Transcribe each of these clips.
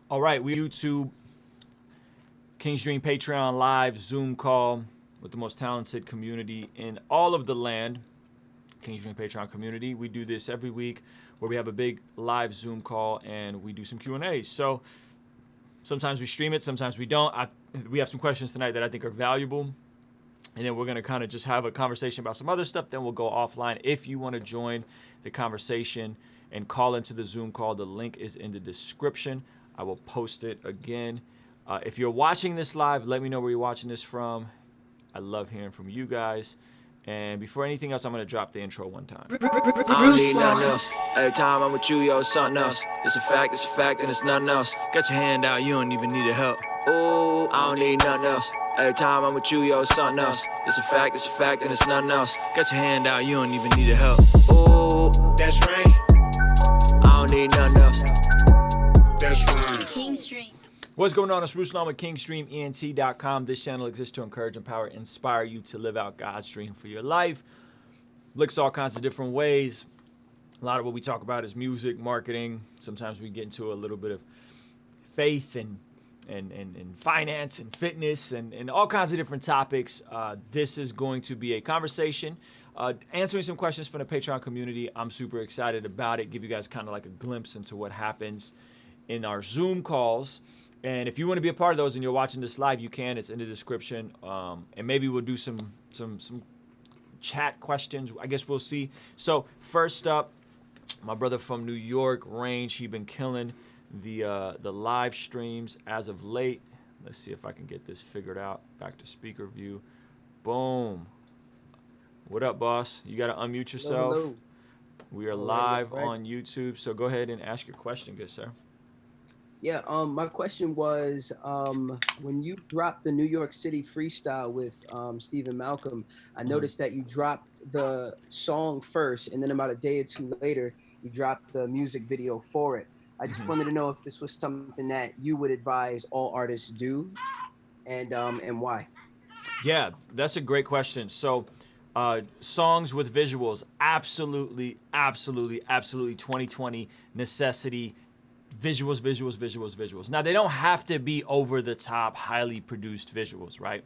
All right, we YouTube, King's Dream Patreon live Zoom call with the most talented community in all of the land. King's Dream Patreon community. We do this every week where we have a big live Zoom call and we do some Q&As. So sometimes we stream it, sometimes we don't. We have some questions tonight that I think are valuable. And then we're going to kind of just have a conversation about some other stuff. Then we'll go offline. If you want to join the conversation and call into the Zoom call, the link is in the description. I will post it again. If you're watching this live, let me know where you're watching this from. I love hearing from you guys. And before anything else, I'm going to drop the intro one time. I don't need nothing else. Every time I'm with you, yo, it's something else. It's a fact, and it's nothing else. Got your hand out, you don't even need the help. Ooh, I don't need nothing else. Every time I'm with you, yo, it's something else. It's a fact, and it's nothing else. Got your hand out, you don't even need the help. Ooh, that's right. I don't need nothing else. That's right. King's Dream. What's going on? It's Ruslan with KingStreamENT.com. This channel exists to encourage, empower, inspire you to live out God's dream for your life. Looks all kinds of different ways. A lot of what we talk about is music, marketing. Sometimes we get into a little bit of faith and finance and fitness and all kinds of different topics. This is going to be a conversation, answering some questions from the Patreon community. I'm super excited about it. Give you guys kind of like a glimpse into what happens in our Zoom calls. And if you want to be a part of those and you're watching this live, you can. It's in the description. And maybe we'll do some chat questions. I guess we'll see. So first up, my brother from New York, Range. He's been killing the live streams as of late. Let's see if I can get this figured out. Back to speaker view. Boom. What up, boss? You got to unmute yourself. Hello. We are live on YouTube. So go ahead and ask your question, good sir. Yeah, my question was, when you dropped the New York City freestyle with Stephen Malcolm, I noticed that you dropped the song first, and then about a day or two later, you dropped the music video for it. I just wanted to know if this was something that you would advise all artists do, and why. Yeah, that's a great question. So songs with visuals, absolutely 2020 necessity. Visuals. Now, they don't have to be over the top, highly produced visuals, right?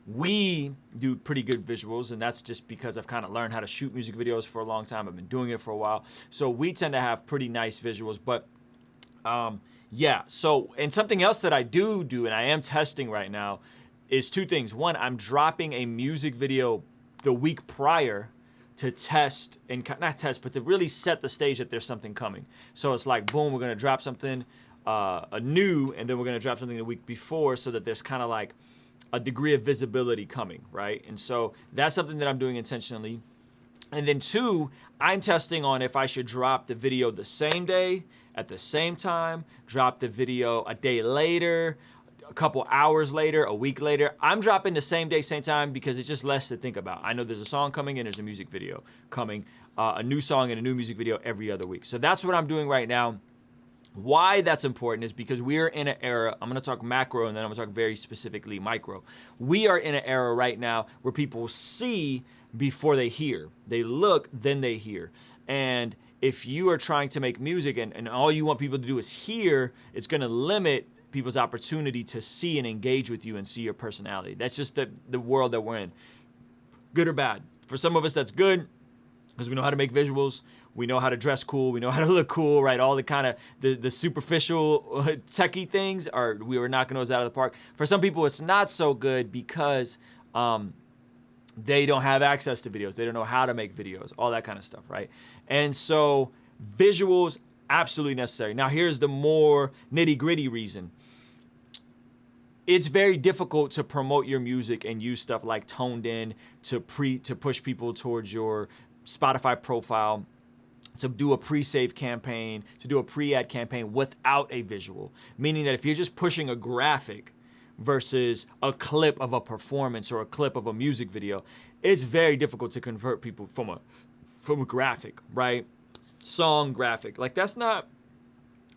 We do pretty good visuals, and that's just because I've kind of learned how to shoot music videos for a long time. I've been doing it for a while. So we tend to have pretty nice visuals, but yeah. So, and something else that I do, and I am testing right now, is two things. One, I'm dropping a music video the week prior to test, and not test, but to really set the stage that there's something coming. So it's like, boom, we're gonna drop something new, and then we're gonna drop something the week before, so that there's kind of like a degree of visibility coming, right? And so that's something that I'm doing intentionally. And then two, I'm testing on if I should drop the video the same day, at the same time, drop the video a day later, a couple hours later, a week later. I'm dropping the same day, same time, because it's just less to think about. I know there's a song coming and there's a music video coming, a new song and a new music video every other week. So that's what I'm doing right now. Why that's important is because we are in an era, I'm gonna talk macro and then I'm gonna talk very specifically micro. We are in an era right now where people see before they hear. They look, then they hear. And if you are trying to make music and all you want people to do is hear, it's gonna limit people's opportunity to see and engage with you and see your personality. That's just the world that we're in. Good or bad. For some of us, that's good because we know how to make visuals. We know how to dress cool. We know how to look cool, right? All the kind of the superficial techie things we were knocking those out of the park. For some people, it's not so good because they don't have access to videos. They don't know how to make videos, all that kind of stuff, right? And so visuals, absolutely necessary. Now, here's the more nitty-gritty reason. It's very difficult to promote your music and use stuff like Toned In to push people towards your Spotify profile, to do a pre-save campaign, to do a pre-ad campaign without a visual. Meaning that if you're just pushing a graphic versus a clip of a performance or a clip of a music video, it's very difficult to convert people from a graphic, right? Song graphic. Like, that's not,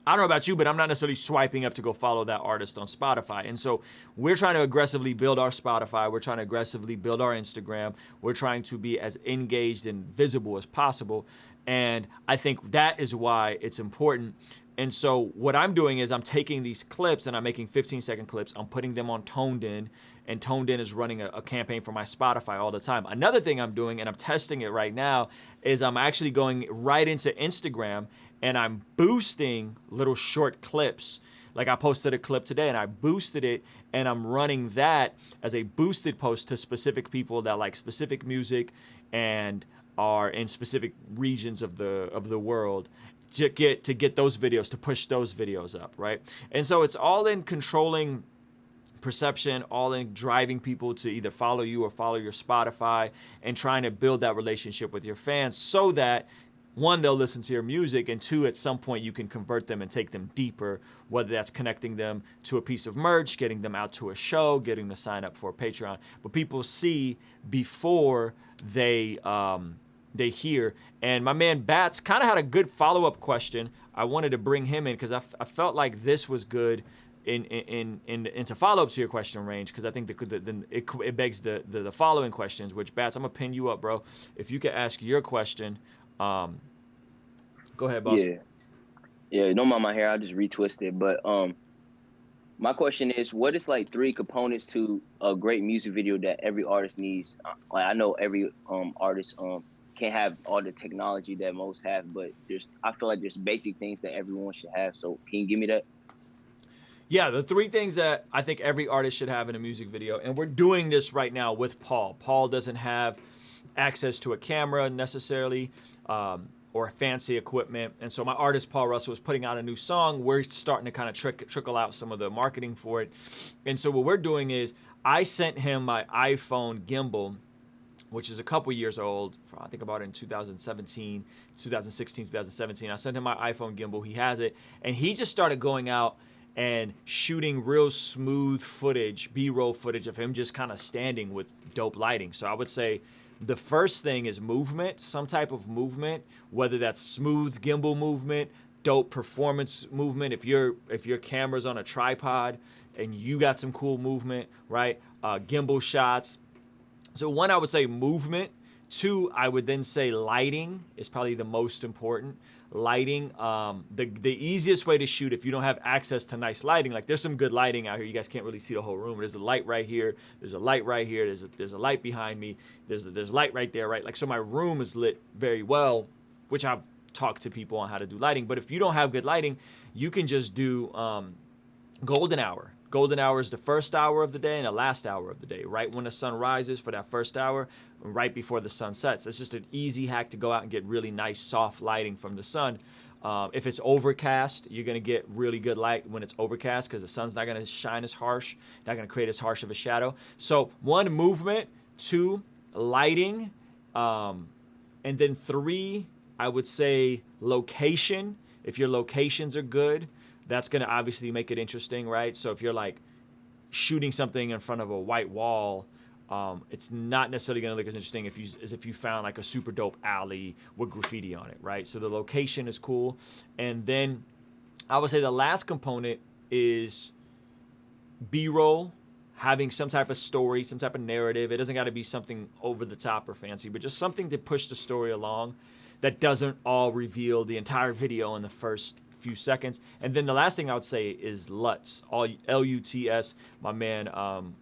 I don't know about you, but I'm not necessarily swiping up to go follow that artist on Spotify. And so we're trying to aggressively build our Spotify. We're trying to aggressively build our Instagram. We're trying to be as engaged and visible as possible. And I think that is why it's important. And so what I'm doing is I'm taking these clips and I'm making 15-second clips. I'm putting them on Toned In, and Toned In is running a campaign for my Spotify all the time. Another thing I'm doing, and I'm testing it right now, is I'm actually going right into Instagram and I'm boosting little short clips. Like I posted a clip today and I boosted it, and I'm running that as a boosted post to specific people that like specific music and are in specific regions of the world, to get those videos, to push those videos up, right? And so it's all in controlling perception, all in driving people to either follow you or follow your Spotify, and trying to build that relationship with your fans so that, one, they'll listen to your music, and two, at some point you can convert them and take them deeper, whether that's connecting them to a piece of merch, getting them out to a show, getting them to sign up for a Patreon. But people see before they hear. And my man Bats kind of had a good follow-up question. I wanted to bring him in because I felt like this was good into follow-up to your question range, because I think it begs the following questions, which, Bats, I'm gonna pin you up, bro. If you could ask your question. Go ahead, boss. Yeah, don't mind my hair, I'll just retwist it. But my question is, what is like 3 components to a great music video that every artist needs? Like, I know every artist can't have all the technology that most have, but I feel like there's basic things that everyone should have. So can you give me that? Yeah, the 3 things that I think every artist should have in a music video, and we're doing this right now with Paul. Paul doesn't have access to a camera necessarily, or fancy equipment. And so my artist, Paul Russell, is putting out a new song. We're starting to kind of trickle out some of the marketing for it. And so what we're doing is I sent him my iPhone gimbal, which is a couple years old. I think about it in 2017, 2016, 2017. I sent him my iPhone gimbal. He has it. And he just started going out and shooting real smooth footage, B-roll footage of him just kind of standing with dope lighting. So I would say the first thing is movement, some type of movement, whether that's smooth gimbal movement, dope performance movement. If your camera's on a tripod and you got some cool movement, right? Gimbal shots. So 1, I would say movement. 2, I would then say lighting is probably the most important. Lighting, the easiest way to shoot if you don't have access to nice lighting, like there's some good lighting out here. You guys can't really see the whole room. There's a light right here. There's a light right here. There's a light behind me. There's light right there, right? Like, so my room is lit very well, which I've talked to people on how to do lighting. But if you don't have good lighting, you can just do golden hour. Golden hour is the first hour of the day and the last hour of the day, right when the sun rises for that first hour, right before the sun sets. It's just an easy hack to go out and get really nice soft lighting from the sun. If it's overcast, you're gonna get really good light when it's overcast, because the sun's not gonna shine as harsh, not gonna create as harsh of a shadow. So 1, movement. 2, lighting. And then 3, I would say location. If your locations are good, that's going to obviously make it interesting, right? So if you're like shooting something in front of a white wall, it's not necessarily going to look as interesting as if you found like a super dope alley with graffiti on it, right? So the location is cool. And then I would say the last component is B-roll, having some type of story, some type of narrative. It doesn't got to be something over the top or fancy, but just something to push the story along that doesn't all reveal the entire video in the first few seconds. And then the last thing I would say is LUTs, all L-U-T-S. My man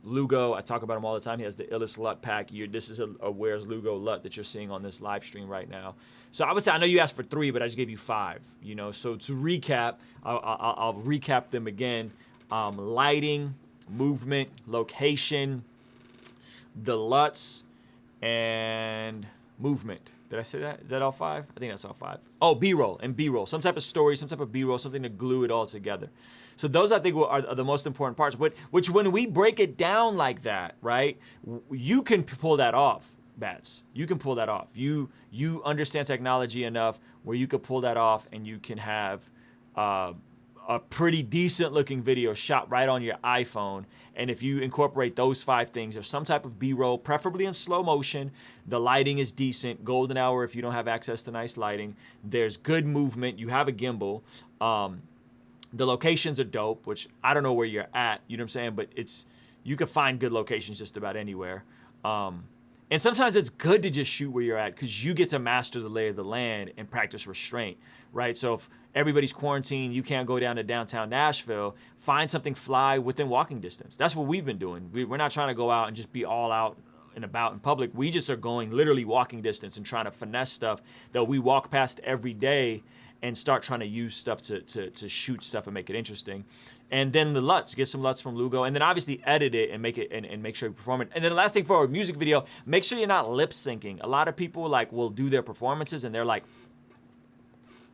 Lugo, I talk about him all the time. He has the illest LUT pack. This is a Where's Lugo LUT that you're seeing on this live stream right now. So I would say, I know you asked for 3, but I just gave you 5. You know, so to recap, I'll recap them again. Lighting, movement, location, the LUTs, and movement. Did I say that? Is that all 5? I think that's all 5. Oh, B-roll and B-roll. Some type of story, some type of B-roll, something to glue it all together. So those, I think, are the most important parts. Which when we break it down like that, right, you can pull that off, Bats. You can pull that off. You understand technology enough where you could pull that off, and you can have a pretty decent looking video shot right on your iPhone. And if you incorporate those 5 things, there's some type of B-roll, preferably in slow motion. The lighting is decent. Golden hour if you don't have access to nice lighting. There's good movement. You have a gimbal. The locations are dope, which I don't know where you're at, you know what I'm saying? But you can find good locations just about anywhere. And sometimes it's good to just shoot where you're at because you get to master the lay of the land and practice restraint, right? So if everybody's quarantined, you can't go down to downtown Nashville, find something fly within walking distance. That's what we've been doing. We're not trying to go out and just be all out and about in public. We just are going literally walking distance and trying to finesse stuff that we walk past every day and start trying to use stuff to shoot stuff and make it interesting. And then the LUTs, get some LUTs from Lugo, and then obviously edit it and make it and make sure you perform it. And then the last thing for a music video, make sure you're not lip syncing. A lot of people like will do their performances and they're like,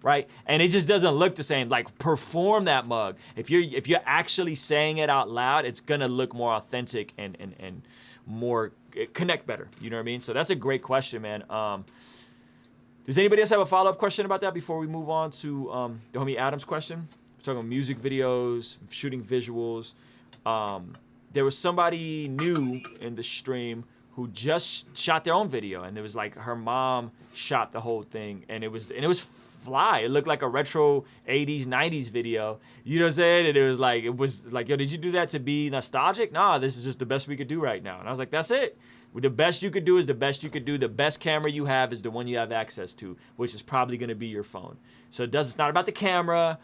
right? And it just doesn't look the same. Like, perform that mug. If you're actually saying it out loud, it's gonna look more authentic and more connect better. You know what I mean? So that's a great question, man. Does anybody else have a follow-up question about that before we move on to the homie Adam's question? We're talking music videos, shooting visuals. There was somebody new in the stream who just shot their own video, and it was like her mom shot the whole thing, and it was fly. It looked like a retro 80s, 90s video. You know what I'm saying? And it was like, yo, did you do that to be nostalgic? Nah, this is just the best we could do right now. And I was like, that's it. The best you could do is the best you could do. The best camera you have is the one you have access to, which is probably going to be your phone. So it's not about the camera.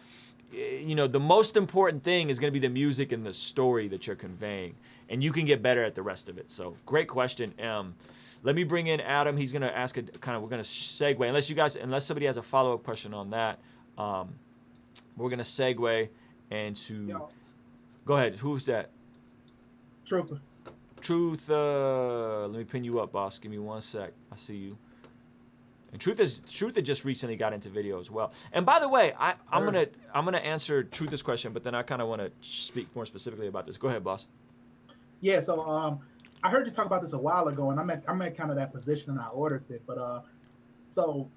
You know, the most important thing is going to be the music and the story that you're conveying, and you can get better at the rest of it. So great question. Let me bring in Adam. He's going to ask we're going to segue, unless somebody has a follow-up question on that. We're going to segue into, go ahead. Who's that? Trooper. Truth, let me pin you up, boss. Give me 1 sec. I see you. And Truth had just recently got into video as well. And by the way, I'm gonna answer Truth's question, but then I kind of want to speak more specifically about this. Go ahead, boss. Yeah. So I heard you talk about this a while ago, and I'm at kind of that position, and I ordered it. But so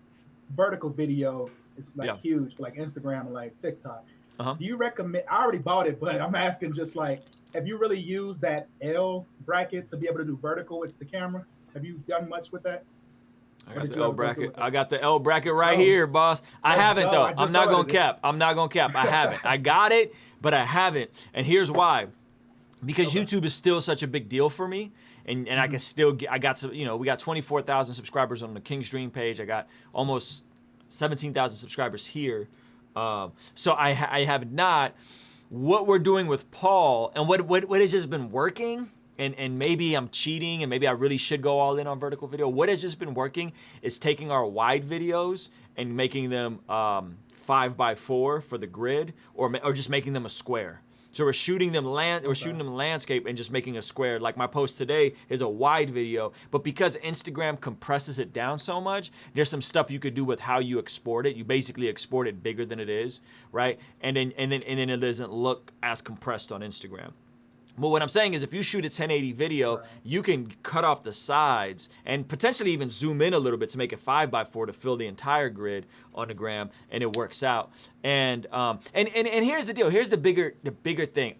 vertical video is like huge for like Instagram and like TikTok. Do you recommend? I already bought it, but I'm asking just like, have you really used that L bracket to be able to do vertical with the camera? Have you done much with that? I got the L bracket. I got the L bracket right here, boss. I haven't though. I'm not gonna cap. I haven't. I got it, but I haven't. And here's why. Because YouTube is still such a big deal for me, and I can still get. I got some. You know, we got 24,000 subscribers on the King's Dream page. I got almost 17,000 subscribers here. So I have not. What we're doing with Paul and what has just been working, and maybe I'm cheating and maybe I really should go all in on vertical video. What has just been working is taking our wide videos and making them 5x4 for the grid, or just making them a square. So we're shooting them landscape and just making a square. Like my post today is a wide video, but because Instagram compresses it down so much, there's some stuff you could do with how you export it. You basically export it bigger than it is, right? And then it doesn't look as compressed on Instagram. But what I'm saying is if you shoot a 1080 video, you can cut off the sides and potentially even zoom in a little bit to make it 5x4 to fill the entire grid on the gram, and it works out. And here's the deal. Here's the bigger thing.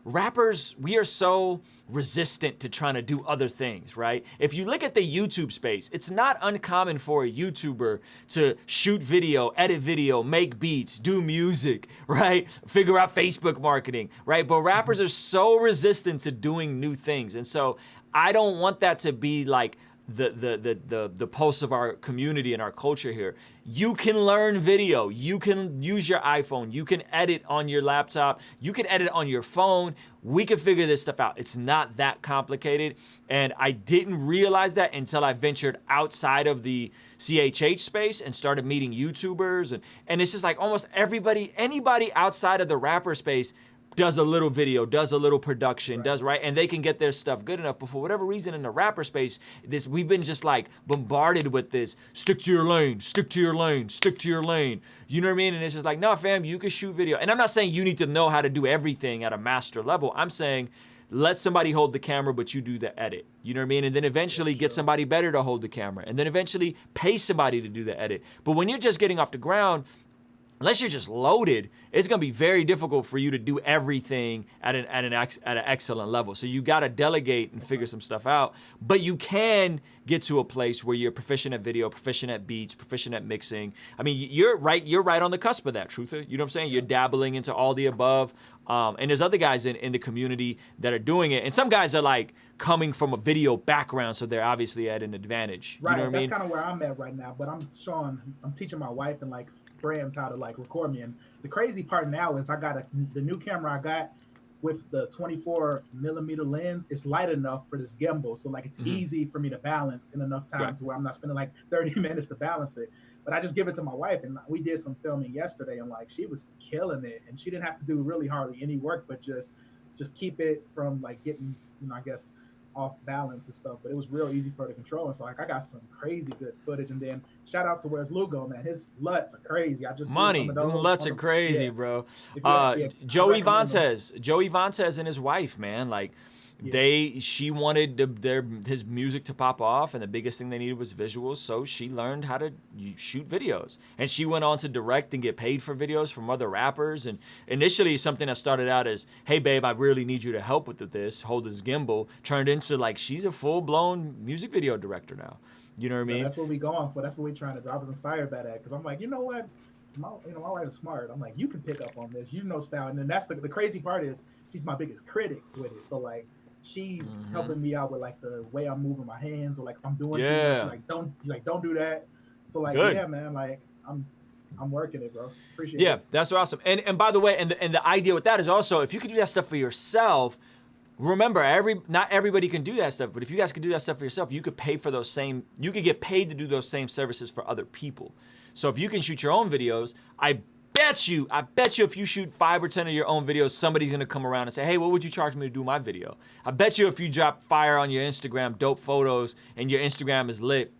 Rappers, we are so resistant to trying to do other things, right? If you look at the YouTube space, it's not uncommon for a YouTuber to shoot video, edit video, make beats, do music, right? Figure out Facebook marketing, right? But rappers are so resistant to doing new things. And so I don't want that to be like the pulse of our community and our culture here. You can learn video. You can use your iPhone. You can edit on your laptop. You can edit on your phone. We can figure this stuff out. It's not that complicated. And I didn't realize that until I ventured outside of the CHH space and started meeting YouTubers. And it's just like almost anybody outside of the rapper space does a little video, does a little production, right? And they can get their stuff good enough. But for whatever reason in the rapper space, we've been just like bombarded with this, stick to your lane, stick to your lane, stick to your lane. You know what I mean? And it's just like, no, fam, you can shoot video. And I'm not saying you need to know how to do everything at a master level. I'm saying let somebody hold the camera, but you do the edit. You know what I mean? And then eventually get somebody better to hold the camera. And then eventually pay somebody to do the edit. But when you're just getting off the ground, unless you're just loaded, it's gonna be very difficult for you to do everything at an excellent level. So you gotta delegate and figure some stuff out. But you can get to a place where you're proficient at video, proficient at beats, proficient at mixing. I mean, you're right on the cusp of that, Truther. You know what I'm saying? You're dabbling into all the above. And there's other guys in the community that are doing it. And some guys are like coming from a video background, so they're obviously at an advantage. Right, You know what I mean? that's kind of where I'm at right now. But I'm teaching my wife and like friends how to like record me. And the crazy part now is I got the new camera I got with the 24mm lens. It's light enough for this gimbal, so like it's easy for me to balance in enough time to where I'm not spending like 30 minutes to balance it. But I just give it to my wife, and we did some filming yesterday, and like she was killing it, and she didn't have to do really hardly any work, but just keep it from like getting, you know, I guess off balance and stuff. But it was real easy for her to control, and so like I got some crazy good footage. And then shout out to Where's Lugo, man, his LUTs are crazy. I just Money, them LUTs are crazy, bro. Joey Vantes and his wife, man, like she wanted his music to pop off, and the biggest thing they needed was visuals, so she learned how to shoot videos, and she went on to direct and get paid for videos from other rappers. And initially something that started out as, hey babe, I really need you to help with this, hold this gimbal, turned into like she's a full-blown music video director now. You know what I mean? That's what we going for. That's what we trying to do. I was inspired by that, because I'm like, you know what, my wife is smart. I'm like, you can pick up on this, you know, style. And then that's the crazy part is she's my biggest critic with it. So like she's helping me out with like the way I'm moving my hands, or like if I'm doing too much, don't do that. So like yeah, man, like I'm working it, bro. Appreciate it. Yeah, that's awesome. And by the way, and the idea with that is also, if you can do that stuff for yourself, remember, not everybody can do that stuff, but if you guys can do that stuff for yourself, you could pay for you could get paid to do those same services for other people. So if you can shoot your own videos, I bet you if you shoot 5 or 10 of your own videos, somebody's gonna come around and say, hey, what would you charge me to do my video? I bet you if you drop fire on your Instagram, dope photos, and your Instagram is lit,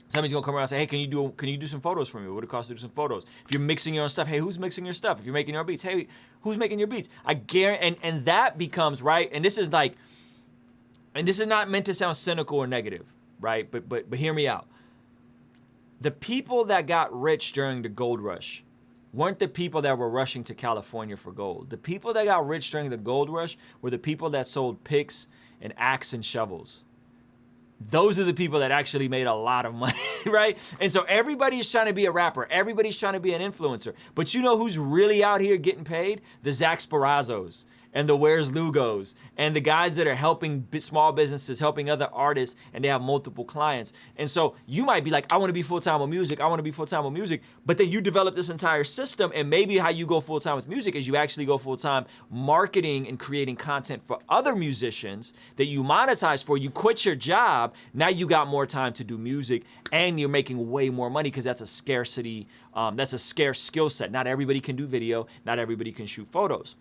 somebody's gonna come around and say, hey, can you do some photos for me? What would it cost to do some photos? If you're mixing your own stuff, hey, who's mixing your stuff? If you're making your own beats, hey, who's making your beats? I guarantee, and that becomes, right, and this is not meant to sound cynical or negative, right? But hear me out. The people that got rich during the gold rush weren't the people that were rushing to California for gold. The people that got rich during the gold rush were the people that sold picks and axe and shovels. Those are the people that actually made a lot of money, right? And so everybody's trying to be a rapper. Everybody's trying to be an influencer. But you know who's really out here getting paid? The Zach Sparazos and the Where's Lugos and the guys that are helping small businesses, helping other artists, and they have multiple clients. And so you might be like, I want to be full-time with music. I want to be full-time with music. But then you develop this entire system, and maybe how you go full-time with music is you actually go full-time marketing and creating content for other musicians that you monetize for. You quit your job. Now you got more time to do music, and you're making way more money because that's a scarcity. That's a scarce skill set. Not everybody can do video. Not everybody can shoot photos.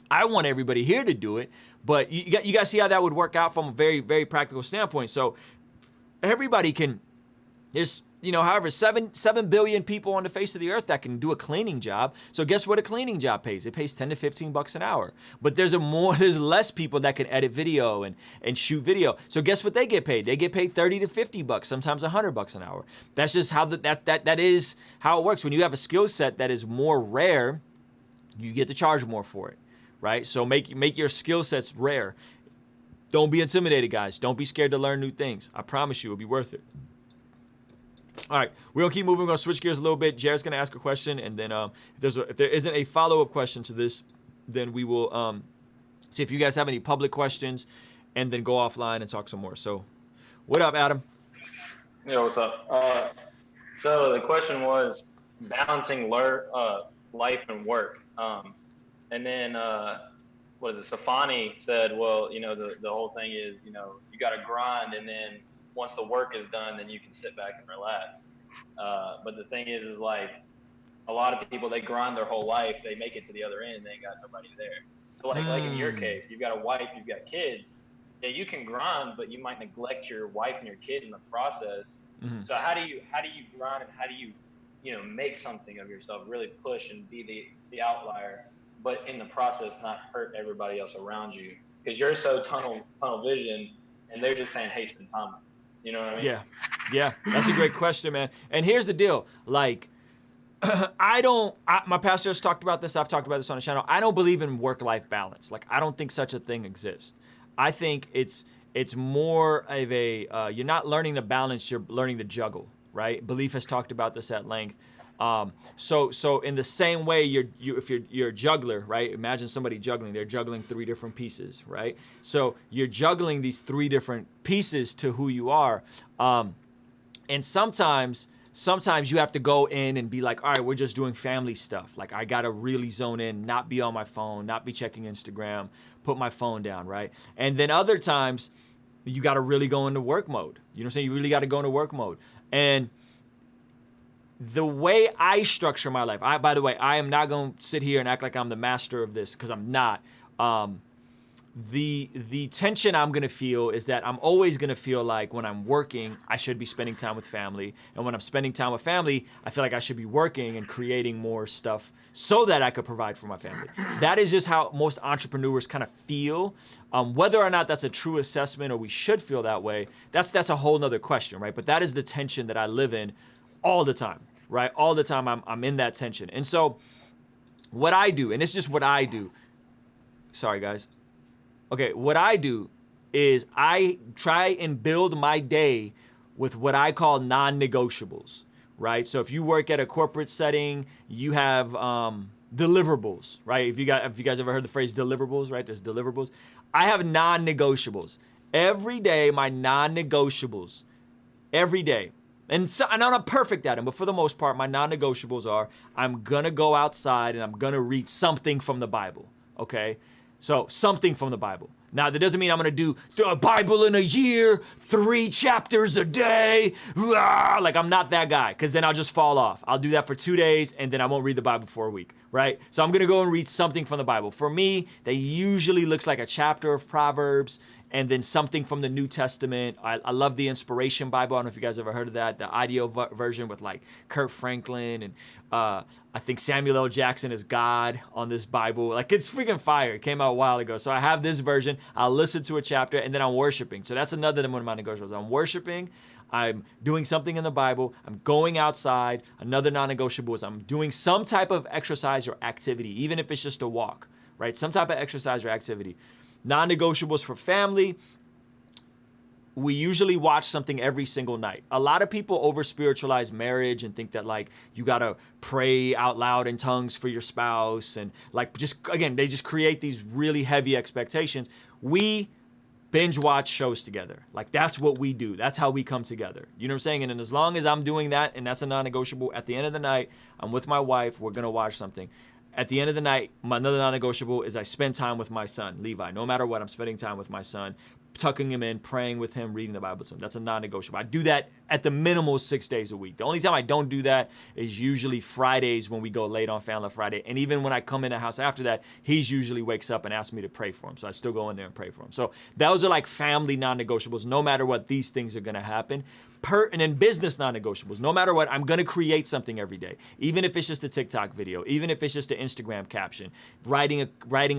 I want everybody here to do it, but you guys see how that would work out from a very, very practical standpoint. So everybody can, there's, however, 7 billion people on the face of the earth that can do a cleaning job. So guess what a cleaning job pays? It pays 10 to 15 bucks an hour. But there's less people that can edit video and shoot video. So guess what they get paid? They get paid 30 to 50 bucks, sometimes 100 bucks an hour. That's just how that is how it works. When you have a skill set that is more rare, you get to charge more for it. Right? So make your skill sets rare. Don't be intimidated, guys. Don't be scared to learn new things. I promise you it'll be worth it. All right, we're gonna keep moving. We're gonna switch gears a little bit. Jared's gonna ask a question, and then if there isn't a follow-up question to this, then we will see if you guys have any public questions, and then go offline and talk some more. So, what up, Adam? Yeah, what's up? So the question was balancing life and work. And then, what is it? Safani said, well, the whole thing is, you got to grind, and then once the work is done, then you can sit back and relax. But the thing is like a lot of people, they grind their whole life, they make it to the other end, they ain't got nobody there. So like in your case, you've got a wife, you've got kids. Yeah, you can grind, but you might neglect your wife and your kids in the process. Mm-hmm. So how do you grind, and how do you make something of yourself, really push and be the outlier, but in the process not hurt everybody else around you, because you're so tunnel vision, and they're just saying, hey, spend time with me. You know what I mean? Yeah, that's a great question, man. And here's the deal, like, My pastor has talked about this. I've talked about this on the channel. I don't believe in work-life balance. Like, I don't think such a thing exists. I think it's more of a, you're not learning to balance, you're learning to juggle, right? Belief has talked about this at length. So in the same way, if you're a juggler, right? Imagine somebody juggling. They're juggling 3 different pieces, right? So you're juggling these 3 different pieces to who you are. And sometimes you have to go in and be like, all right, we're just doing family stuff. Like, I got to really zone in, not be on my phone, not be checking Instagram, put my phone down, right? And then other times, you got to really go into work mode. You know what I'm saying? You really got to go into work mode. And the way I structure my life, by the way, I am not going to sit here and act like I'm the master of this, because I'm not. The tension I'm going to feel is that I'm always going to feel like when I'm working, I should be spending time with family. And when I'm spending time with family, I feel like I should be working and creating more stuff so that I could provide for my family. That is just how most entrepreneurs kind of feel. Whether or not that's a true assessment or we should feel that way, that's a whole nother question, right? But that is the tension that I live in all the time, right? All the time I'm in that tension. And so what I do, and it's just what I do. Sorry, guys. Okay, what I do is I try and build my day with what I call non-negotiables, right? So if you work at a corporate setting, you have deliverables, right? If you guys ever heard the phrase deliverables, right? There's deliverables. I have non-negotiables. Every day, my non-negotiables, every day. And I'm not perfect at them, but for the most part, my non-negotiables are, I'm gonna go outside and I'm gonna read something from the Bible, okay? So something from the Bible. Now, that doesn't mean I'm going to do a Bible in a year, 3 chapters a day. Like, I'm not that guy, because then I'll just fall off. I'll do that for 2 days, and then I won't read the Bible for a week, right? So I'm going to go and read something from the Bible. For me, that usually looks like a chapter of Proverbs, and then something from the New Testament. I love the Inspiration Bible. I don't know if you guys ever heard of that. The audio version with like Kurt Franklin and I think Samuel L. Jackson is God on this Bible. Like, it's freaking fire. It came out a while ago. So I have this version. I'll listen to a chapter and then I'm worshiping. So that's another one of my negotiables. I'm worshiping. I'm doing something in the Bible. I'm going outside. Another non-negotiable is I'm doing some type of exercise or activity, even if it's just a walk, right? Some type of exercise or activity. Non-negotiables for family, we usually watch something every single night. A lot of people over-spiritualize marriage and think that, like, you gotta pray out loud in tongues for your spouse, and like, just, again, they just create these really heavy expectations. We binge watch shows together. Like, that's what we do. That's how we come together. You know what I'm saying? And as long as I'm doing that, and that's a non-negotiable, at the end of the night, I'm with my wife, we're gonna watch something. At the end of the night, another non-negotiable is I spend time with my son, Levi. No matter what, I'm spending time with my son, tucking him in, praying with him, reading the Bible to him. That's a non-negotiable. I do that at the minimal 6 days a week. The only time I don't do that is usually Fridays when we go late on Family Friday. And even when I come in the house after that, he's usually wakes up and asks me to pray for him. So I still go in there and pray for him. So those are like family non-negotiables. No matter what, these things are going to happen. And then business non-negotiables. No matter what, I'm going to create something every day. Even if it's just a TikTok video, even if it's just an Instagram caption, writing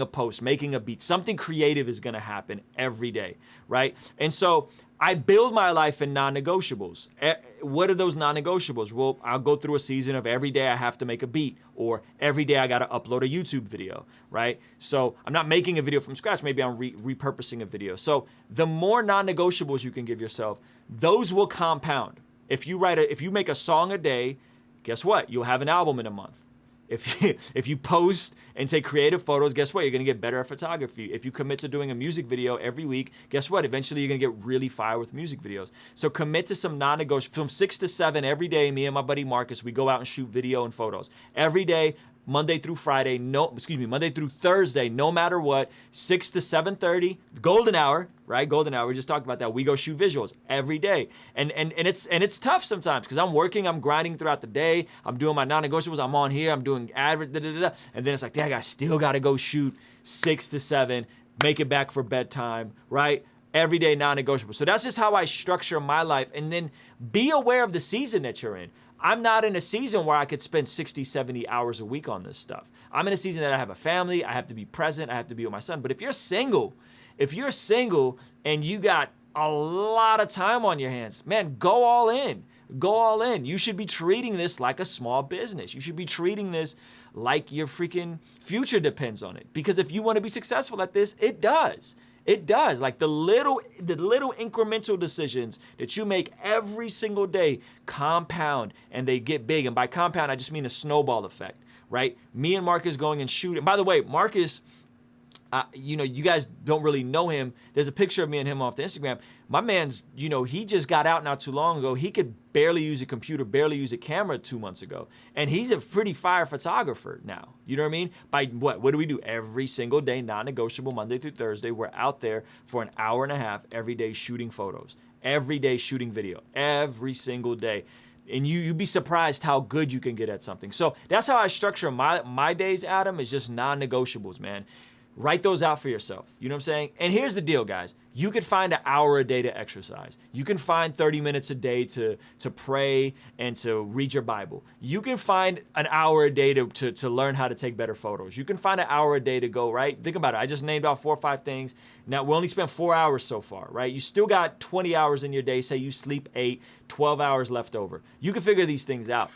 a post, making a beat, something creative is going to happen every day, right? And so I build my life in non-negotiables. What are those non-negotiables? Well, I'll go through a season of every day I have to make a beat, or every day I got to upload a YouTube video, right? So I'm not making a video from scratch. Maybe I'm repurposing a video. So the more non-negotiables you can give yourself, those will compound. If you make a song a day, guess what? You'll have an album in a month. If you post and take creative photos, guess what? You're going to get better at photography. If you commit to doing a music video every week, guess what? Eventually you're going to get really fire with music videos. So commit to some non-negotiable. From 6 to 7 every day, me and my buddy Marcus, we go out and shoot video and photos. Every day, Monday through Monday through Thursday, no matter what, 6 to 7:30, golden hour, right? Golden hour, we just talked about that. We go shoot visuals every day. And it's tough sometimes because I'm working, I'm grinding throughout the day, I'm doing my non-negotiables, I'm on here, I'm doing and then it's like, dang, I still gotta go shoot 6 to 7, make it back for bedtime, right? Every day non-negotiable. So that's just how I structure my life. And then be aware of the season that you're in. I'm not in a season where I could spend 60, 70 hours a week on this stuff. I'm in a season that I have a family, I have to be present, I have to be with my son. But if you're single and you got a lot of time on your hands, man, go all in. go all in. You should be treating this like a small business. You should be treating this like your freaking future depends on it. Because if you want to be successful at this, it does. It does. Like the little incremental decisions that you make every single day compound and they get big. And by compound, I just mean a snowball effect, right? Me and Marcus going and shooting. By the way, Marcus, you know, you guys don't really know him. There's a picture of me and him off the Instagram. My man's, you know, he just got out not too long ago. He could barely use a computer, barely use a camera 2 months ago. And he's a pretty fire photographer now. You know what I mean? By what do we do? Every single day, non-negotiable, Monday through Thursday, we're out there for an hour and a half every day shooting photos, every day shooting video, every single day. And you'd be surprised how good you can get at something. So that's how I structure my days, Adam, is just non-negotiables, man. Write those out for yourself. You know what I'm saying? And here's the deal, guys. You could find an hour a day to exercise. You can find 30 minutes a day to pray and to read your Bible. You can find an hour a day to learn how to take better photos. You can find an hour a day to go, right? Think about it. I just named off 4 or 5 things. Now, we only spent 4 hours so far, right? You still got 20 hours in your day. Say you sleep 8, 12 hours left over. You can figure these things out.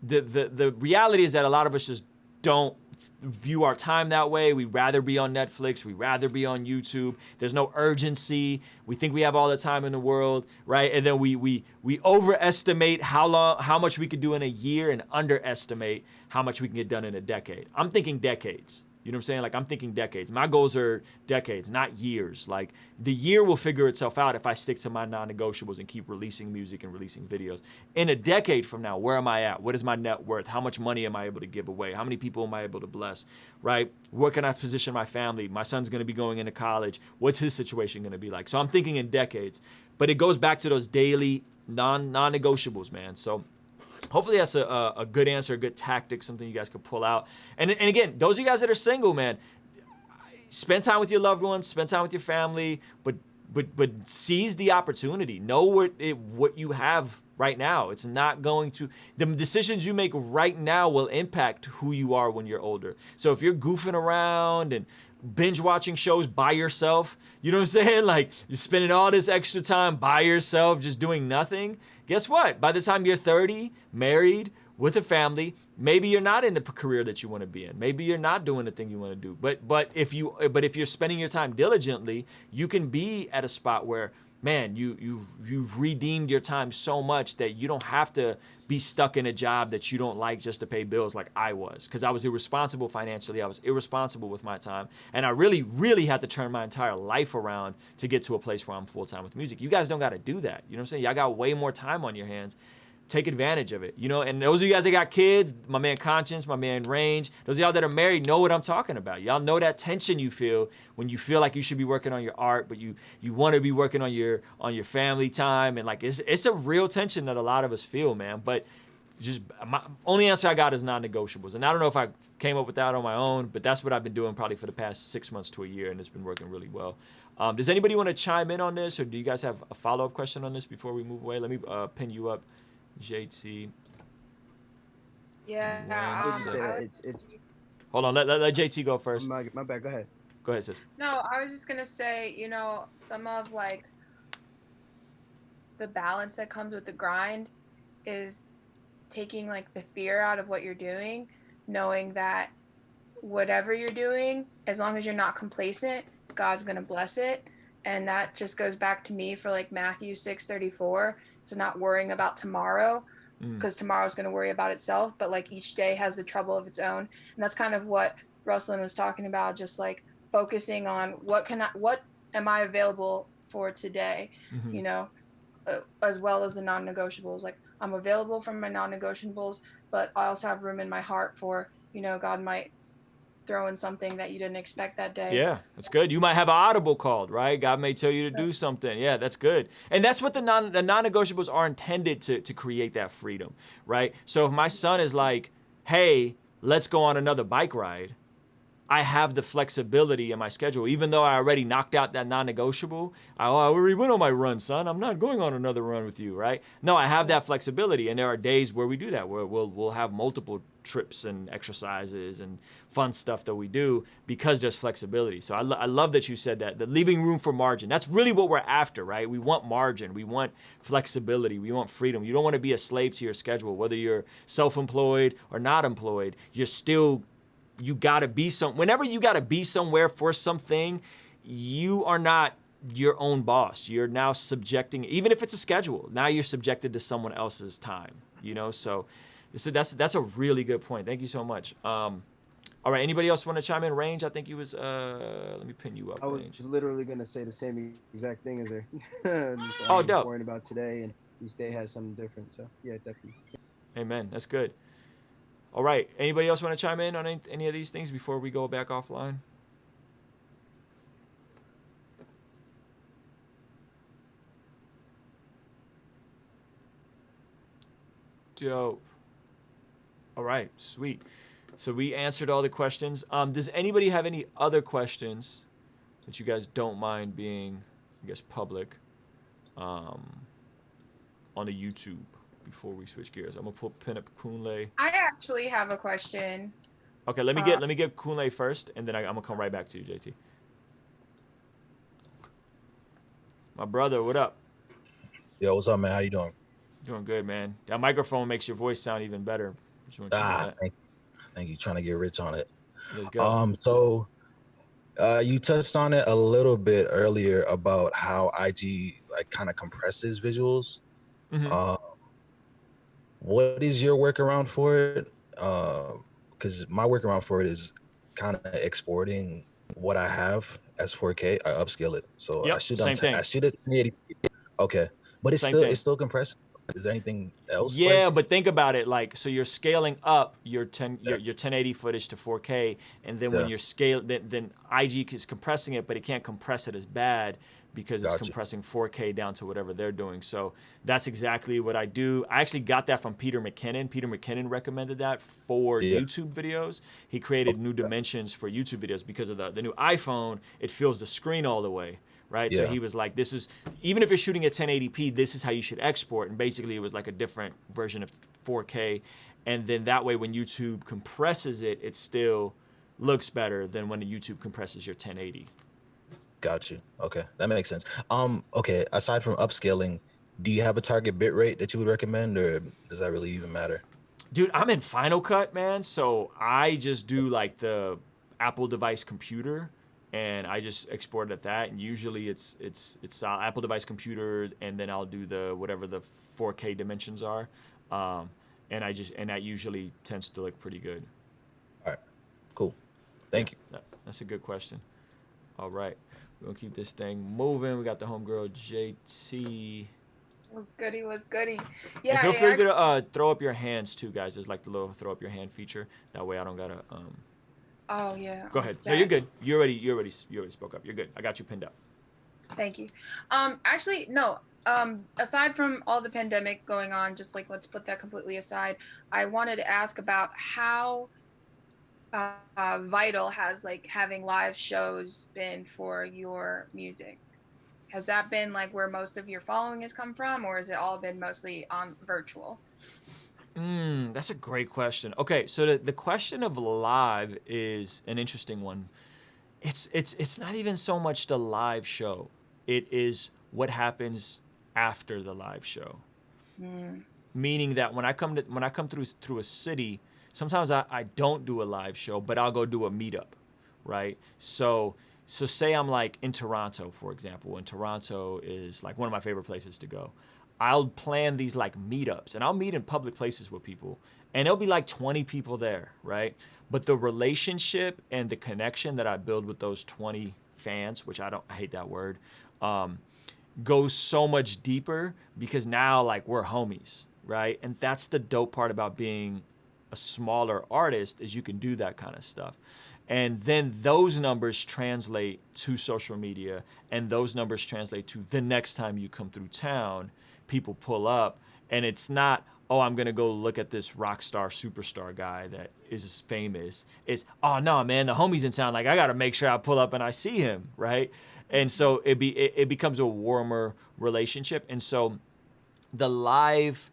The reality is that a lot of us just don't view our time that way. We'd rather be on Netflix. We'd rather be on YouTube. There's no urgency. We think we have all the time in the world, right? And then we overestimate how much we could do in a year and underestimate how much we can get done in a decade. I'm thinking decades. You know what I'm saying? Like, I'm thinking decades. My goals are decades, not years. Like, the year will figure itself out if I stick to my non-negotiables and keep releasing music and releasing videos. In a decade from now, where am I at? What is my net worth? How much money am I able to give away? How many people am I able to bless, right? Where can I position my family? My son's going to be going into college. What's his situation going to be like? So I'm thinking in decades. But it goes back to those daily non-negotiables, man. So hopefully that's a good answer, a good tactic, something you guys could pull out. And again, those of you guys that are single, man, spend time with your loved ones, spend time with your family, but seize the opportunity. Know what you have right now. It's not going to, the decisions you make right now will impact who you are when you're older. So if you're goofing around and binge watching shows by yourself, you know what I'm saying? Like, you're spending all this extra time by yourself just doing nothing. Guess what? By the time you're 30, married, with a family, maybe you're not in the career that you want to be in. Maybe you're not doing the thing you want to do. But if you're spending your time diligently, you can be at a spot where, man, you've redeemed your time so much that you don't have to be stuck in a job that you don't like just to pay bills like I was. Because I was irresponsible financially. I was irresponsible with my time. And I really, really had to turn my entire life around to get to a place where I'm full-time with music. You guys don't got to do that. You know what I'm saying? Y'all got way more time on your hands. Take advantage of it, you know. And those of you guys that got kids, my man Conscience, my man Range, those of y'all that are married know what I'm talking about. Y'all know that tension you feel when you feel like you should be working on your art, but you want to be working on your family time, and like it's a real tension that a lot of us feel, man. But just my only answer I got is non-negotiables, and I don't know if I came up with that on my own, but that's what I've been doing probably for the past 6 months to a year, and it's been working really well. Does anybody want to chime in on this, or do you guys have a follow-up question on this before we move away? Let me pin you up. JT. Yeah. It's Hold on, let JT go first. my bad. Go ahead. Go ahead, sis. No, I was just gonna say, you know, some of like the balance that comes with the grind is taking like the fear out of what you're doing, knowing that whatever you're doing, as long as you're not complacent, God's gonna bless it. And that just goes back to me for like Matthew 6:34. So not worrying about tomorrow, because tomorrow's going to worry about itself, but like each day has the trouble of its own. And that's kind of what Ruslan was talking about, just like focusing on what am I available for today, you know, as well as the non-negotiables. Like, I'm available for my non-negotiables, but I also have room in my heart for, you know, God might throw in something that you didn't expect that day. Yeah, that's good. You might have an audible called, right? God may tell you to do something. Yeah, that's good. And that's what the non-negotiables are intended to create, that freedom, right? So if my son is like, hey, let's go on another bike ride, I have the flexibility in my schedule. Even though I already knocked out that non-negotiable, I already went on my run, son. I'm not going on another run with you, right? No, I have that flexibility, and there are days where we do that, where we'll have multiple trips and exercises and fun stuff that we do because there's flexibility. So I love that you said that, the leaving room for margin. That's really what we're after, right? We want margin. We want flexibility. We want freedom. You don't want to be a slave to your schedule. Whether you're self-employed or not employed, you got to be whenever you got to be somewhere for something, you are not your own boss. You're now subjecting, even if it's a schedule, now you're subjected to someone else's time, you know? So that's a really good point. Thank you so much. All right, anybody else want to chime in? Range, I think he was, let me pin you up, I was Range. literally going to say the same exact thing as her. Just, oh, dope. Worrying about today, and each day has something different. So, yeah, definitely. Amen. That's good. All right, anybody else want to chime in on any of these things before we go back offline? Dope. All right, sweet. So we answered all the questions. Does anybody have any other questions that you guys don't mind being, I guess, public on the YouTube before we switch gears? I'm gonna pin up Kunle. I actually have a question. Okay, let me get Kunle first, and then I'm gonna come right back to you, JT. My brother, what up? Yo, what's up, man? How you doing? Doing good, man. That microphone makes your voice sound even better. Thank you. Trying to get rich on it. Let's go. So you touched on it a little bit earlier about how IG like kind of compresses visuals. Mm-hmm. What is your workaround for it? Because my workaround for it is kind of exporting what I have as 4K. I upscale it, so yep, I shoot same thing. I shoot it 1080p. Okay, but it's still compressed. Is there anything else? Yeah, but think about it. Like, so you're scaling up your 1080 footage to 4K, and then when you're then IG is compressing it, but it can't compress it as bad because it's compressing 4K down to whatever they're doing. So that's exactly what I do. I actually got that from Peter McKinnon. Peter McKinnon recommended that for YouTube videos. He created new dimensions for YouTube videos because of the new iPhone. It fills the screen all the way. Right, so he was like, "This is even if you're shooting at 1080p, this is how you should export." And basically, it was like a different version of 4K, and then that way, when YouTube compresses it, it still looks better than when YouTube compresses your 1080. Got you. Okay, that makes sense. Okay. Aside from upscaling, do you have a target bit rate that you would recommend, or does that really even matter? Dude, I'm in Final Cut, man. So I just do like the Apple device computer. And I just export at that, and usually it's Apple device computer, and then I'll do the whatever the 4K dimensions are, and that usually tends to look pretty good. All right, cool, thank you. That's a good question. All right, we're gonna keep this thing moving. We got the homegirl JT. Was goody. Yeah. And feel free to throw up your hands too, guys. There's like the little throw up your hand feature. That way I don't gotta Oh yeah. Go ahead. No, you're good. You already spoke up. You're good. I got you pinned up. Thank you. Actually, no. Aside from all the pandemic going on, just like let's put that completely aside. I wanted to ask about how vital has like having live shows been for your music. Has that been like where most of your following has come from, or has it all been mostly on virtual? That's a great question. Okay, so the question of live is an interesting one. It's not even so much the live show. It is what happens after the live show. Meaning that when I come through a city, sometimes I don't do a live show, but I'll go do a meetup, right? So say I'm like in Toronto, for example, and Toronto is like one of my favorite places to go. I'll plan these like meetups, and I'll meet in public places with people, and there'll be like 20 people there, right? But the relationship and the connection that I build with those 20 fans, which I hate that word, goes so much deeper because now like we're homies, right? And that's the dope part about being a smaller artist is you can do that kind of stuff. And then those numbers translate to social media, and those numbers translate to the next time you come through town, people pull up, and it's not, oh, I'm gonna go look at this rock star, superstar guy that is famous. It's, oh no, man, the homie's in town. Like I gotta make sure I pull up and I see him, right? And so it becomes a warmer relationship. And so the live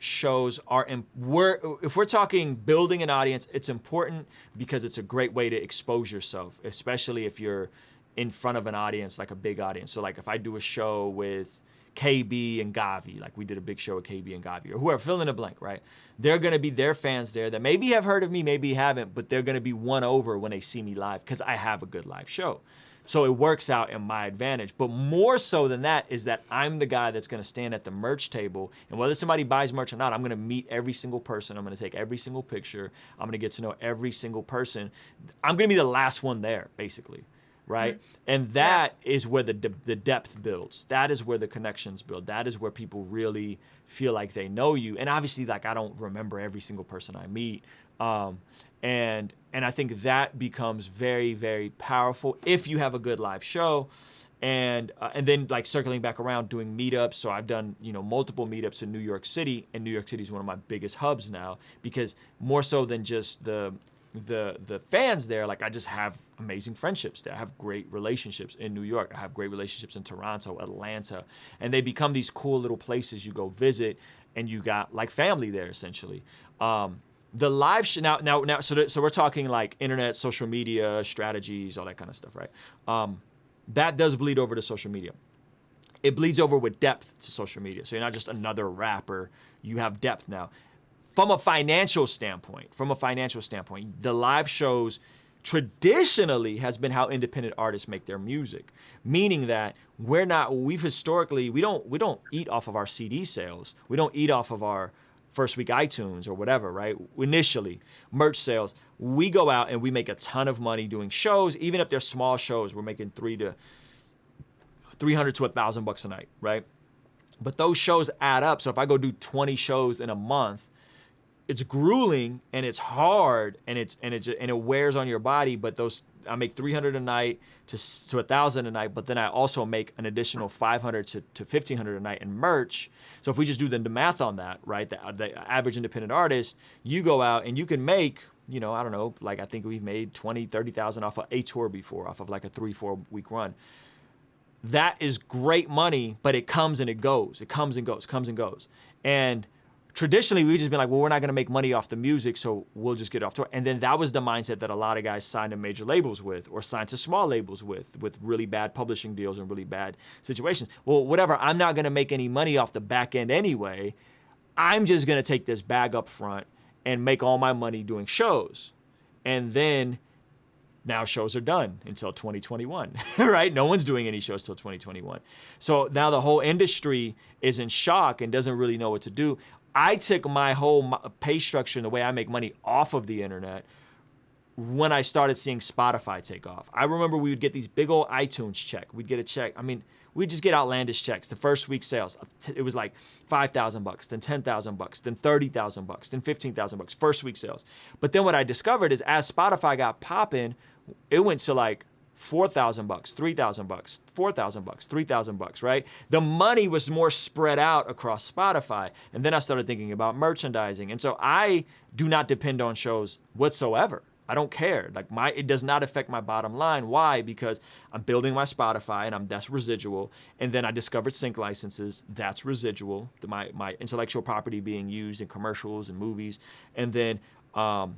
shows are, if we're talking building an audience, it's important because it's a great way to expose yourself, especially if you're in front of an audience, like a big audience. So like if I do a show with KB and Gavi, like we did a big show with KB and Gavi, or whoever, fill in the blank, right? They're gonna be their fans there that maybe have heard of me, maybe haven't, but they're gonna be won over when they see me live because I have a good live show. So it works out in my advantage. But more so than that is that I'm the guy that's gonna stand at the merch table, and whether somebody buys merch or not, I'm gonna meet every single person. I'm gonna take every single picture. I'm gonna get to know every single person. I'm gonna be the last one there, basically. Right? And that is where the depth builds. That is where the connections build. That is where people really feel like they know you. And obviously, like, I don't remember every single person I meet. And I think that becomes very, very powerful if you have a good live show. And then like circling back around doing meetups. So I've done, you know, multiple meetups in New York City, and New York City is one of my biggest hubs now, because more so than just the fans there, like I just have amazing friendships there. I have great relationships in New York. I have great relationships in Toronto, Atlanta, and they become these cool little places you go visit, and you got like family there essentially. The live now, so we're talking like internet, social media strategies, all that kind of stuff, right? That does bleed over to social media. It bleeds over with depth to social media. So you're not just another rapper. You have depth now. From a financial standpoint, the live shows traditionally has been how independent artists make their music, meaning that we don't eat off of our CD sales. We don't eat off of our first week iTunes or whatever, right? Initially, merch sales, we go out and we make a ton of money doing shows. Even if they're small shows, we're making $300 to $1,000 a night, right? But those shows add up. So if I go do 20 shows in a month, it's grueling and it's hard and it wears on your body. But I make $300 a night to $1,000 a night, but then I also make an additional $500 to $1,500 a night in merch. So if we just do the math on that, right, the average independent artist, you go out and you can make, you know, I don't know, like I think we've made $20,000, $30,000 off of a tour before, off of like a 3-4 week run. That is great money, but it comes and it goes. It comes and goes, comes and goes. And traditionally, we've just been like, well, we're not going to make money off the music, so we'll just get off tour. And then that was the mindset that a lot of guys signed to major labels with, or signed to small labels with really bad publishing deals and really bad situations. Well, whatever, I'm not going to make any money off the back end anyway. I'm just going to take this bag up front and make all my money doing shows. And then now shows are done until 2021, right? No one's doing any shows till 2021. So now the whole industry is in shock and doesn't really know what to do. I took my whole pay structure and the way I make money off of the internet when I started seeing Spotify take off. I remember we would get these big old iTunes check. We'd get a check. I mean, we'd just get outlandish checks. The first week sales, it was like $5,000, then $10,000, then $30,000, then $15,000, first week sales. But then what I discovered is as Spotify got popping, it went to like $4,000, $3,000, $4,000, $3,000, right? The money was more spread out across Spotify. And then I started thinking about merchandising. And so I do not depend on shows whatsoever. I don't care. Like it does not affect my bottom line. Why? Because I'm building my Spotify and that's residual. And then I discovered sync licenses. That's residual. My intellectual property being used in commercials and movies. And then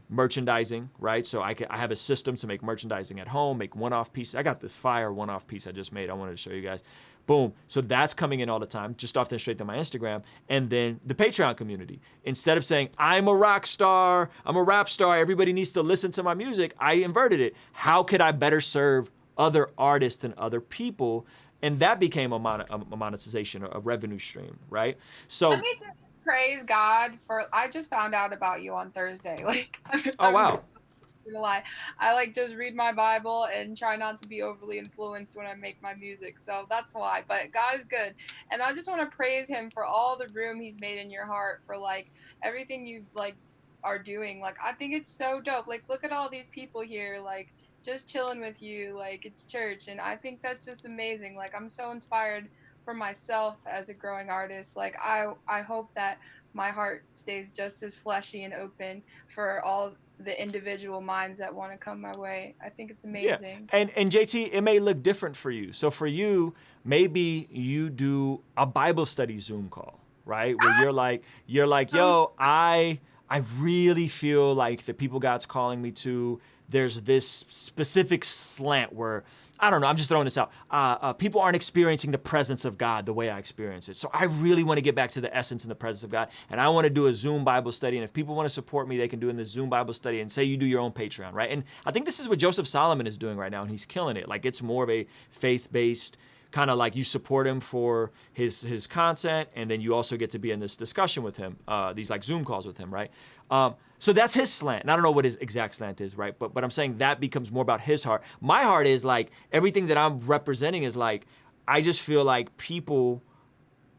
merchandising, right? So I have a system to make merchandising at home, make one-off pieces. I got this fire one-off piece I just made. I wanted to show you guys. Boom. So that's coming in all the time, just off and straight to my Instagram. And then the Patreon community. Instead of saying, I'm a rock star, I'm a rap star, everybody needs to listen to my music, I inverted it. How could I better serve other artists and other people? And that became a monetization, a revenue stream, right? So let me just praise God for, I just found out about you on Thursday. Like, oh, wow. To lie. I like just read my Bible and try not to be overly influenced when I make my music. So that's why. But God is good. And I just want to praise him for all the room he's made in your heart, for like everything you like are doing. Like, I think it's so dope. Like, look at all these people here, like just chilling with you, like it's church. And I think that's just amazing. Like, I'm so inspired for myself as a growing artist. Like, I hope that my heart stays just as fleshy and open for all the individual minds that want to come my way. I think it's amazing. Yeah. And JT, it may look different for you. So for you, maybe you do a Bible study Zoom call, right? Where you're like, yo, I really feel like the people God's calling me to, there's this specific slant where, I don't know, I'm just throwing this out. People aren't experiencing the presence of God the way I experience it. So I really want to get back to the essence and the presence of God. And I want to do a Zoom Bible study. And if people want to support me, they can do it in the Zoom Bible study, and say you do your own Patreon, right? And I think this is what Joseph Solomon is doing right now, and he's killing it. Like, it's more of a faith-based kind of like, you support him for his content, and then you also get to be in this discussion with him, these like Zoom calls with him, right? So that's his slant. And I don't know what his exact slant is, right? But I'm saying that becomes more about his heart. My heart is like, everything that I'm representing is like, I just feel like people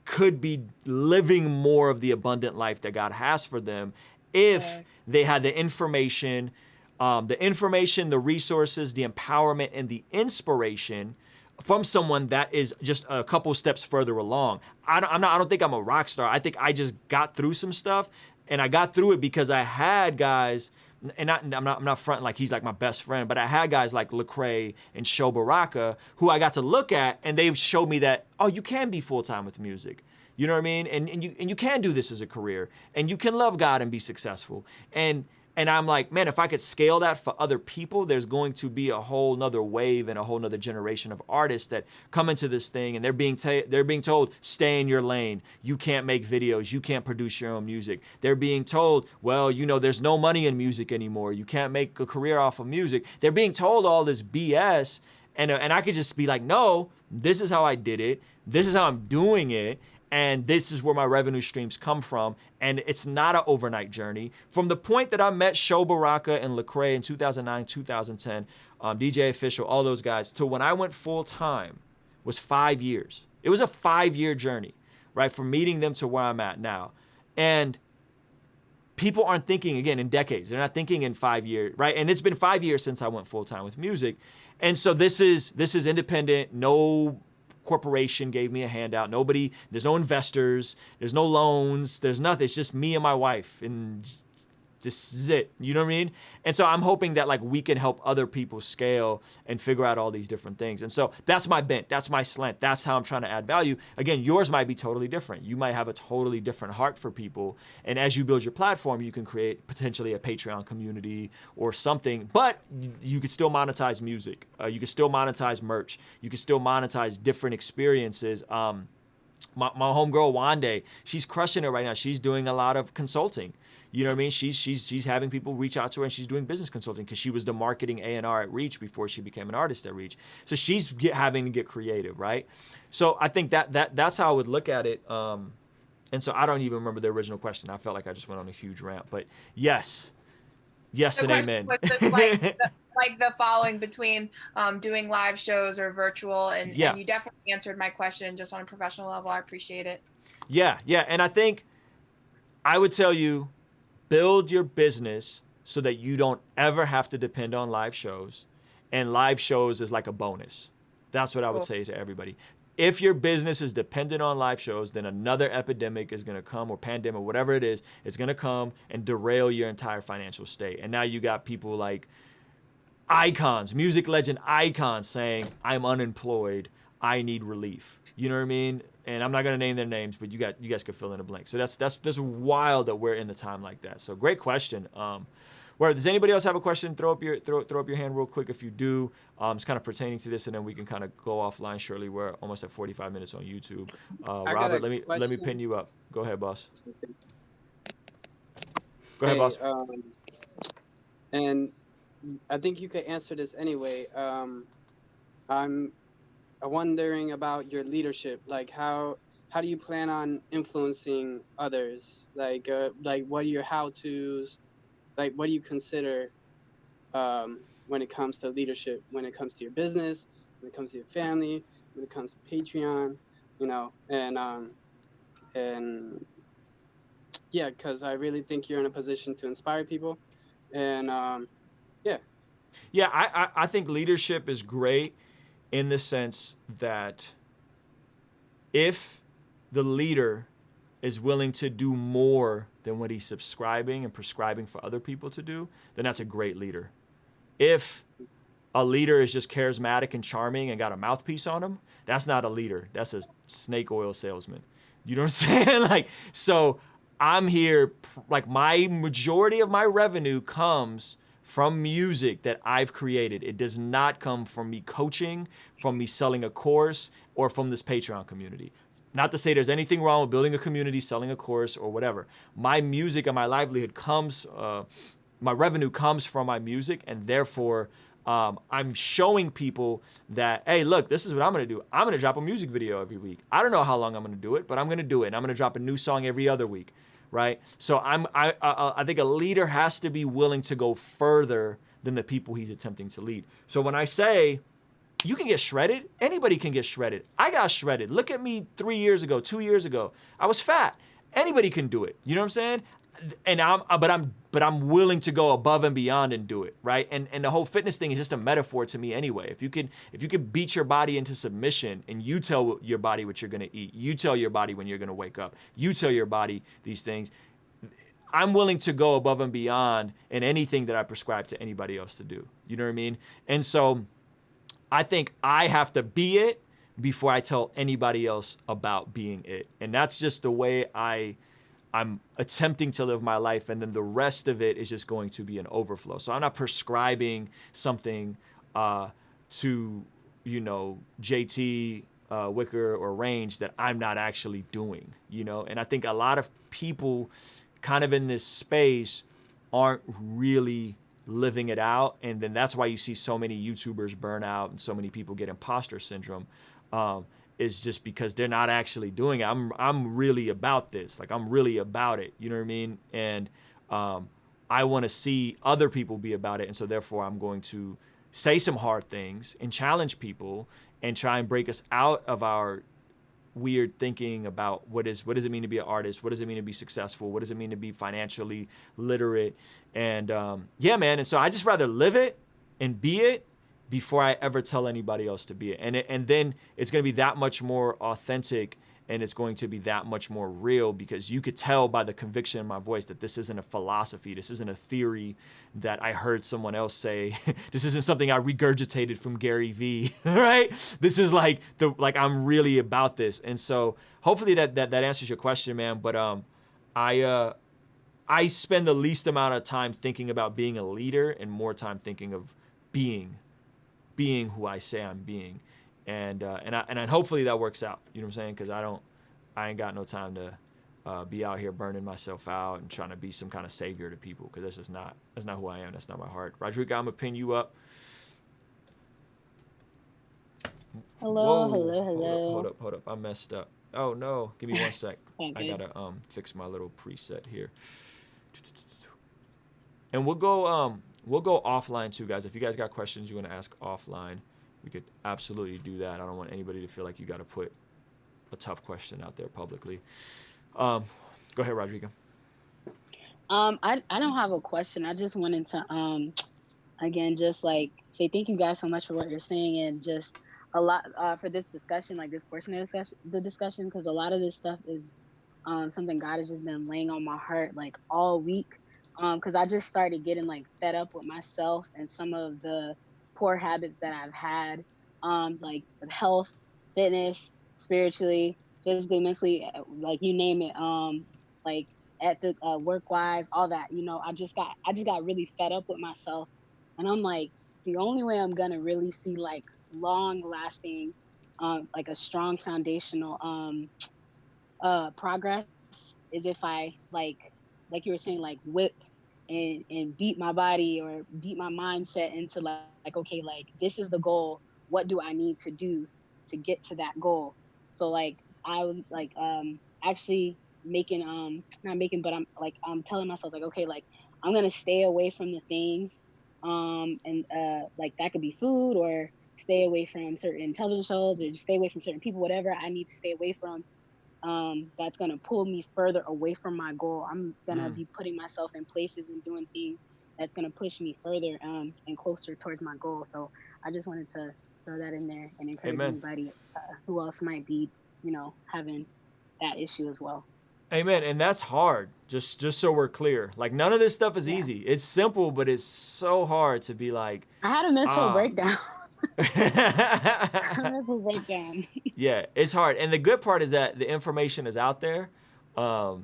could be living more of the abundant life that God has for them if they had the information, the resources, the empowerment, and the inspiration from someone that is just a couple steps further along. I don't think I'm a rock star. I think I just got through some stuff, and I got through it because I had guys, and I'm not fronting like he's like my best friend, but I had guys like Lecrae and Sho Baraka who I got to look at, and they showed me that, oh, you can be full-time with music. You know what I mean? And you can do this as a career, and you can love God and be successful. And I'm like, man, if I could scale that for other people, there's going to be a whole nother wave and a whole nother generation of artists that come into this thing, and they're being told, stay in your lane. You can't make videos. You can't produce your own music. They're being told, well, you know, there's no money in music anymore. You can't make a career off of music. They're being told all this BS, and I could just be like, no, this is how I did it. This is how I'm doing it. And this is where my revenue streams come from. And it's not an overnight journey. From the point that I met Sho Baraka and Lecrae in 2009, 2010, DJ Official, all those guys, to when I went full time was 5 years. It was a 5-year journey, right? From meeting them to where I'm at now. And people aren't thinking, again, in decades. They're not thinking in 5 years, right? And it's been 5 years since I went full time with music. And so this is independent, no corporation gave me a handout. Nobody, there's no investors, there's no loans, there's nothing. It's just me and my wife, and this is it. You know what I mean? And so I'm hoping that like we can help other people scale and figure out all these different things. And so that's my bent, that's my slant, that's how I'm trying to add value. Again, yours might be totally different. You might have a totally different heart for people. And as you build your platform, you can create potentially a Patreon community or something, but you could still monetize music. You could still monetize merch. You could still monetize different experiences. My homegirl Wande, she's crushing it right now. She's doing a lot of consulting. You know what I mean? She's having people reach out to her, and she's doing business consulting because she was the marketing A&R at Reach before she became an artist at Reach. So she's having to get creative, right? So I think that's how I would look at it. And so I don't even remember the original question. I felt like I just went on a huge rant, but yes and amen. Was like the following between doing live shows or virtual, and you definitely answered my question just on a professional level. I appreciate it. Yeah, and I think I would tell you, build your business so that you don't ever have to depend on live shows, and live shows is like a bonus. That's what I would say to everybody. If your business is dependent on live shows, then another epidemic is going to come, or pandemic, whatever it is going to come and derail your entire financial state. And now you got people like icons, music legend icons saying, I'm unemployed, I need relief. You know what I mean? And I'm not going to name their names, but you guys could fill in a blank. So that's wild that we're in the time like that. So great question. Where does anybody else have a question? Throw up your hand real quick if you do. It's kind of pertaining to this, and then we can kind of go offline shortly. We're almost at 45 minutes on YouTube. Robert, let me pin you up. Go ahead, boss. Go ahead, boss. And I think you could answer this anyway. I'm wondering about your leadership. Like how do you plan on influencing others? Like what are your how-tos? Like, what do you consider when it comes to leadership, when it comes to your business, when it comes to your family, when it comes to Patreon, you know, and yeah, because I really think you're in a position to inspire people. And I think leadership is great in the sense that if the leader is willing to do more than what he's subscribing and prescribing for other people to do, then that's a great leader. If a leader is just charismatic and charming and got a mouthpiece on him, that's not a leader. That's a snake oil salesman. You know what I'm saying? Like, so I'm here, like my majority of my revenue comes from music that I've created. It does not come from me coaching, from me selling a course, or from this Patreon community. Not to say there's anything wrong with building a community, selling a course, or whatever. My music and my livelihood comes, my revenue comes from my music, and therefore I'm showing people that, hey, look, this is what I'm gonna do. I'm gonna drop a music video every week. I don't know how long I'm gonna do it, but I'm gonna do it. And I'm gonna drop a new song every other week, right? So I think a leader has to be willing to go further than the people he's attempting to lead. So when I say, you can get shredded, anybody can get shredded. I got shredded. Look at me 3 years ago, 2 years ago. I was fat. Anybody can do it. You know what I'm saying? And I'm willing to go above and beyond and do it, right? And the whole fitness thing is just a metaphor to me anyway. If you could beat your body into submission and you tell your body what you're gonna eat, you tell your body when you're gonna wake up, you tell your body these things, I'm willing to go above and beyond in anything that I prescribe to anybody else to do. You know what I mean? And so I think I have to be it before I tell anybody else about being it. And that's just the way I'm attempting to live my life, and then the rest of it is just going to be an overflow. So I'm not prescribing something to, you know, JT, Wicker, or Range that I'm not actually doing, you know? And I think a lot of people kind of in this space aren't really living it out, and then that's why you see so many YouTubers burn out and so many people get imposter syndrome. Is just because they're not actually doing it. I'm really about this. Like, I'm really about it. You know what I mean? And I want to see other people be about it. And so therefore I'm going to say some hard things and challenge people and try and break us out of our weird thinking about what does it mean to be an artist? What does it mean to be successful? What does it mean to be financially literate? And yeah, man. And so I just rather live it and be it before I ever tell anybody else to be it. And then it's going to be that much more authentic, and it's going to be that much more real, because you could tell by the conviction in my voice that this isn't a philosophy. This isn't a theory that I heard someone else say. This isn't something I regurgitated from Gary Vee, right? This is like I'm really about this. And so hopefully that answers your question, man. But I spend the least amount of time thinking about being a leader and more time thinking of being who I say I'm being, and hopefully that works out. You know what I'm saying? Because I ain't got no time to be out here burning myself out and trying to be some kind of savior to people, because that's not who I am. That's not my heart. Rodrigo, I'm gonna pin you up. Hello, Whoa. hello. Hold up. I messed up. Oh no, give me 1 sec. Okay. I gotta fix my little preset here. And we'll go offline too, guys. If you guys got questions you want to ask offline, we could absolutely do that. I don't want anybody to feel like you got to put a tough question out there publicly. Go ahead, Rodrigo. I don't have a question. I just wanted to again just like say thank you guys so much for what you're saying, and just a lot for this discussion, like this portion of the discussion, because a lot of this stuff is something God has just been laying on my heart like all week. Because I just started getting like fed up with myself and some of the poor habits that I've had, like with health, fitness, spiritually, physically, mentally, like you name it, like at the work-wise, all that. You know, I just got really fed up with myself, and I'm like, the only way I'm gonna really see like long-lasting, like a strong foundational progress is if I like you were saying, like whip and beat my body or beat my mindset into like, okay, like this is the goal. What do I need to do to get to that goal? So like I was like actually making not making, but I'm telling myself like, okay, like I'm gonna stay away from the things and like that could be food, or stay away from certain television shows, or just stay away from certain people, whatever I need to stay away from. That's gonna pull me further away from my goal. I'm gonna be putting myself in places and doing things that's gonna push me further and closer towards my goal. So I just wanted to throw that in there and encourage anybody who else might be, you know, having that issue as well. Amen. And that's hard. Just so we're clear. Like none of this stuff is easy. It's simple, but it's so hard to be like. I had a mental breakdown. Mental breakdown. Yeah, it's hard. And the good part is that the information is out there. Yeah.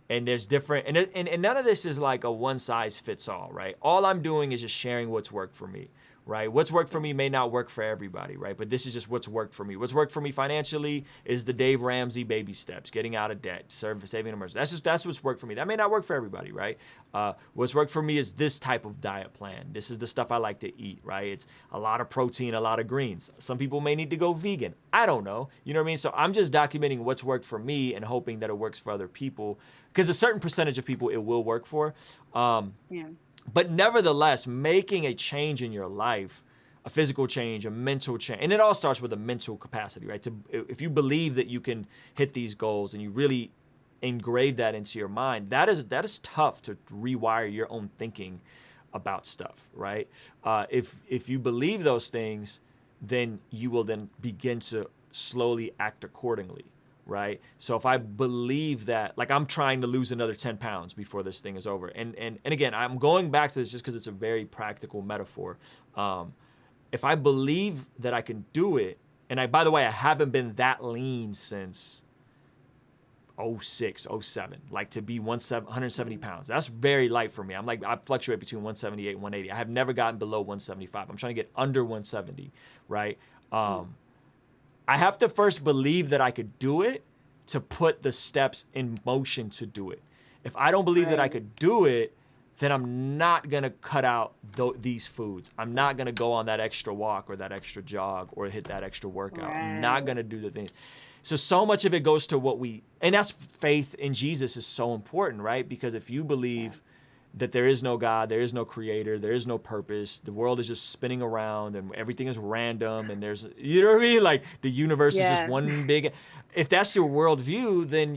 And there's different, and none of this is like a one size fits all, right? All I'm doing is just sharing what's worked for me, right? What's worked for me may not work for everybody, right? But this is just what's worked for me. What's worked for me financially is the Dave Ramsey baby steps, getting out of debt, saving an emergency. That's what's worked for me. That may not work for everybody, right? What's worked for me is this type of diet plan. This is the stuff I like to eat, right? It's a lot of protein, a lot of greens. Some people may need to go vegan. I don't know. You know what I mean? So I'm just documenting what's worked for me and hoping that it works for other people, because a certain percentage of people it will work for. Yeah. But nevertheless, making a change in your life, a physical change, a mental change, and it all starts with a mental capacity, right? If you believe that you can hit these goals and you really engrave that into your mind, that is tough to rewire your own thinking about stuff, right? If you believe those things, then you will then begin to slowly act accordingly, right? So if I believe that, like, I'm trying to lose another 10 pounds before this thing is over. And again, I'm going back to this just because it's a very practical metaphor. If I believe that I can do it, and by the way, I haven't been that lean since 06, 07, like to be 170 pounds. That's very light for me. I fluctuate between 178 and 180. I have never gotten below 175. I'm trying to get under 170, right? I have to first believe that I could do it to put the steps in motion to do it. If I don't believe that I could do it, then I'm not gonna cut out these foods. I'm not gonna go on that extra walk or that extra jog or hit that extra workout. I'm not gonna do the things. So much of it goes to and that's faith in Jesus is so important, right? Because if you believe that there is no God, there is no creator, there is no purpose, the world is just spinning around and everything is random and you know what I mean? Like the universe is just one big, if that's your worldview, then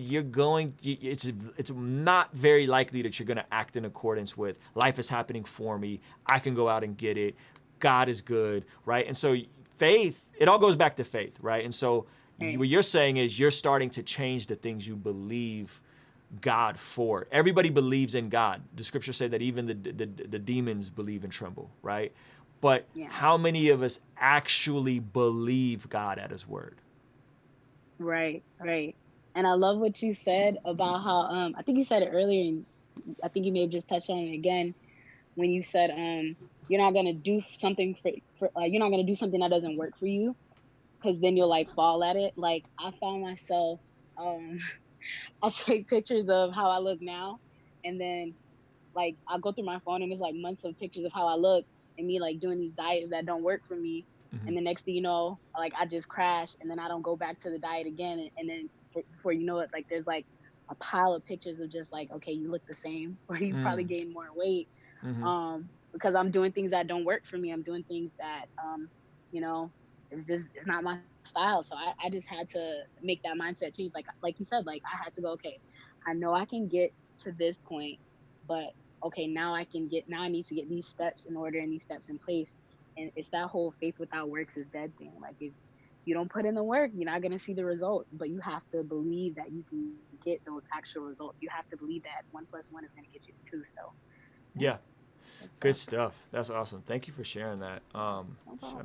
it's not very likely that you're gonna act in accordance with life is happening for me, I can go out and get it, God is good, right? And so faith, it all goes back to faith, right? And so what you're saying is you're starting to change the things you believe God for. Everybody believes in God. The scriptures say that even the demons believe and tremble, right? But how many of us actually believe God at his word? Right. And I love what you said about how, I think you said it earlier, and I think you may have just touched on it again, when you said, you're not going to do something you're not going to do something that doesn't work for you, because then you'll like fall at it. Like I found myself, I'll take pictures of how I look now, and then like I'll go through my phone and it's like months of pictures of how I look and me like doing these diets that don't work for me. And the next thing you know, like I just crash and then I don't go back to the diet again. And then before you know it, like there's like a pile of pictures of just like, okay, you look the same, or you probably gained more weight. Because I'm doing things that don't work for me. I'm doing things that, it's not my style. So I just had to make that mindset change. Like you said, like I had to go, okay, I know I can get to this point, but okay, now I need to get these steps in order and these steps in place. And it's that whole faith without works is dead thing. Like if you don't put in the work, you're not going to see the results, but you have to believe that you can get those actual results. You have to believe that 1 + 1 is going to get you 2. So yeah. Good stuff. That's awesome. Thank you for sharing that. Shout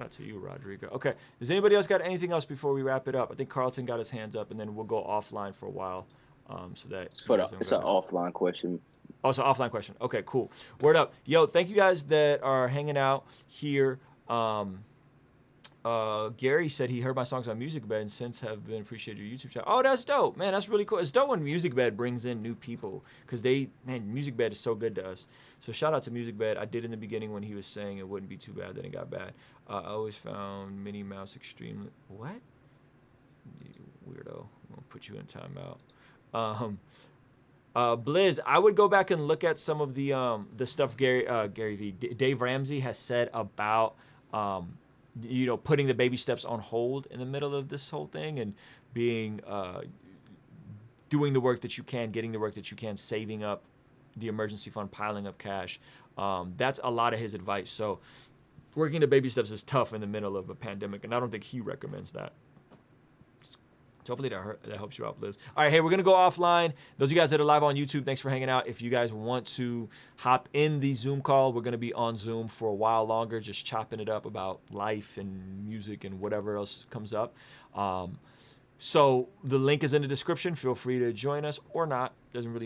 out to you, Rodrigo. Okay. Does anybody else got anything else before we wrap it up? I think Carlton got his hands up, and then we'll go offline for a while. So that it's an offline question. Oh, it's an offline question. Okay, cool. Word up. Yo, thank you guys that are hanging out here. Gary said he heard my songs on Music Bed and since have been appreciated your YouTube channel. Oh, that's dope, man. That's really cool. It's dope when Music Bed brings in new people because Music Bed is so good to us. So shout out to Music Bed. I did in the beginning when he was saying it wouldn't be too bad, then it got bad. I always found Minnie Mouse extremely. What? You weirdo. I'm gonna put you in timeout. Blizz, I would go back and look at some of the stuff Dave Ramsey has said about putting the baby steps on hold in the middle of this whole thing and being doing the work that you can, getting the work that you can, saving up the emergency fund, piling up cash. That's a lot of his advice. So working the baby steps is tough in the middle of a pandemic, and I don't think he recommends that. So hopefully that helps you out, Liz. All right, hey, we're going to go offline. Those of you guys that are live on YouTube, thanks for hanging out. If you guys want to hop in the Zoom call, we're going to be on Zoom for a while longer, just chopping it up about life and music and whatever else comes up. So the link is in the description. Feel free to join us or not. Doesn't really